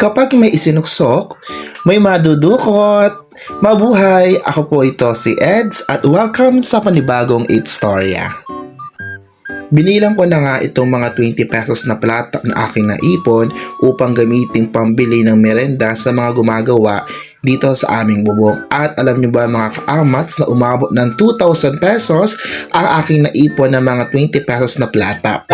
Kapag may isinuksok, may madudukot. Mabuhay! Ako po ito si Eds at welcome sa panibagong 8 Storya. Binilang ko na nga itong mga 20 pesos na plata na aking naipon upang gamitin pambili ng merenda sa mga gumagawa dito sa aming bubong. At alam nyo ba mga kaamats na umabot ng 2,000 pesos ang aking naipon ng mga 20 pesos na plata.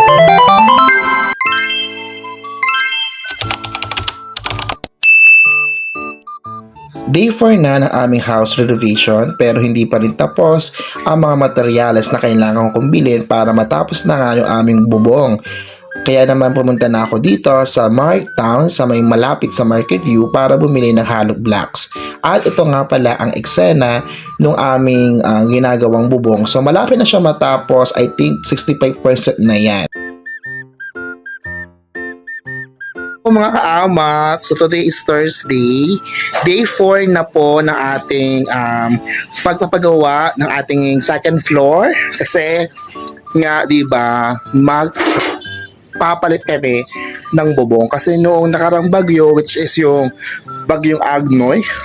Day 4 na ng aming house renovation pero hindi pa rin tapos ang mga materyales na kailangan kong bilhin para matapos na nga yung aming bubong. Kaya naman pumunta na ako dito sa Marktown sa may malapit sa Market View para bumili ng hollow blocks. At ito nga pala ang eksena ng aming ginagawang bubong. So malapit na siya matapos, I think 65% na yan. Mga kaamat, so today is Thursday, day 4 na po ng ating pagpapagawa ng ating second floor kasi nga 'di ba magpapalit kami ng bubong kasi noong nakarang bagyo, which is yung bagyong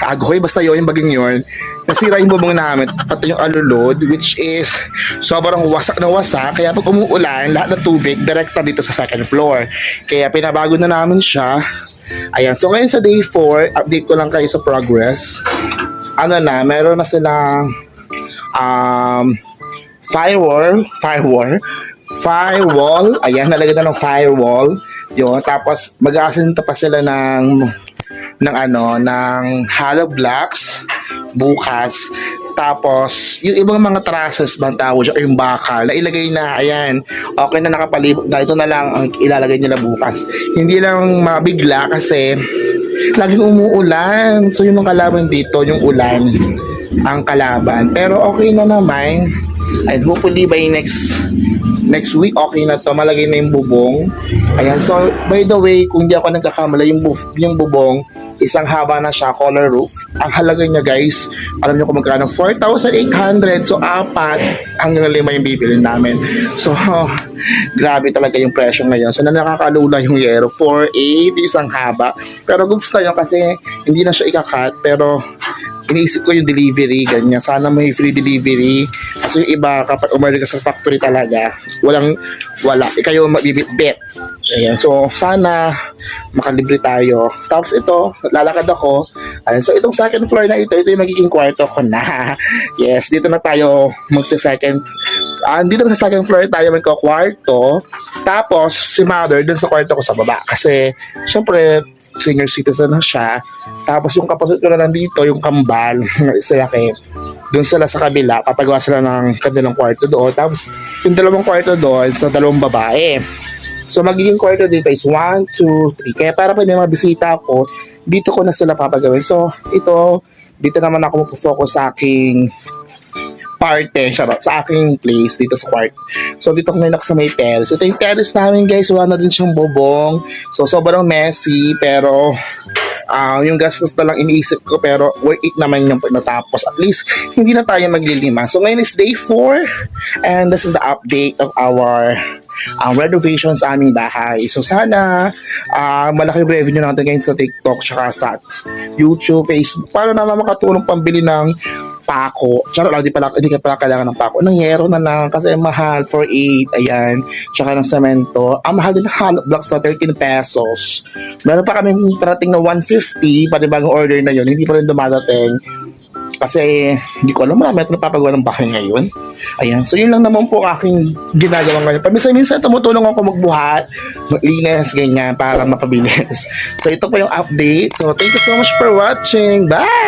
Aghoy, basta yun, yung bagyong yun, nasira yung bubong namin, pati yung alulod, which is sobrang wasak na wasak, kaya pag umuulan, lahat ng tubig direkta dito sa second floor. Kaya pinabago na namin siya. Ayan, so ngayon sa day 4, update ko lang kayo sa progress. Ano na, meron na silang firewall, ayan, nalagyan na ng firewall, yun, tapos mag-aasinta pa sila ng hollow blocks bukas. Tapos yung ibang mga trusses bang tawag dyan, yung bakal na ilagay na, ayan, okay na, nakapalibot na, ito na lang ang ilalagay nila bukas. Hindi lang mabigla kasi laging umuulan, so yung kalaban dito, yung ulan ang kalaban, pero okay na naman, and hopefully by next week okay na to, malagay na yung bubong. Ayan, so by the way, kung di ako nagkakamala, yung bubong isang haba na siya, color roof. Ang halaga niya guys, alam niyo kung magkano, 4,800. So 4 hanggang 5 yung bibili namin. So grabe talaga yung presyo ngayon. So nakakalula yung yero, 4,800 isang haba. Pero goods na yun kasi hindi na siya ikakat, pero iniisip ko yung delivery, ganyan. Sana may free delivery. Kasi yung iba, kapag umorder ka sa factory talaga, wala. Kayo magbibit-bit. Ayan. So, sana makalibre tayo. Tapos ito, lalakad ako. Ayan. So, itong second floor na ito yung magiging kwarto ko na. Yes, dito na tayo dito na sa second floor tayo magkakwarto. Tapos, si mother dun sa kwarto ko sa baba. Kasi, syempre, senior citizen na siya. Tapos yung kapatid ko na nandito, yung kambal, isa laki. Doon sila sa kabila, papagawa sila ng kanilang kwarto doon. Tapos yung dalawang kwarto doon sa dalawang babae. So magiging kwarto dito is 1, 2, 3. Kaya para pag may mga bisita ako, dito ko na sila papagawin. So ito, dito naman ako mag-focus sa aking sa aking place dito sa court. So dito ko ngayon sa may terrace. Ito yung terrace namin guys, wala na din siyang bubong. So sobrang messy, pero yung gastos na lang iniisip ko, pero worth it naman yung natapos. At least hindi na tayo maglilima. So ngayon is day 4 and this is the update of our renovation sa aming bahay. So sana malaki revenue natin ngayon sa TikTok tsaka sa YouTube, Facebook para naman makatulong pambili ng pako. Charot lang, hindi ka pala kailangan ng pako. Ng yero na lang kasi mahal, 4,800, ayan. Tsaka ng semento. Ang mahal din ng hollow blocks sa 13 pesos. Meron pa kami parating na 150, panibagong order na yun. Hindi pa rin dumadating. Kasi hindi ko alam, marami at napapagawa ng bahay ngayon. Ayan, so yun lang naman po aking ginagawa ngayon. Paminsan-minsan tumutulong ako magbuhat, maglinis, ganyan, para mapabilis. So ito po yung update. So thank you so much for watching. Bye!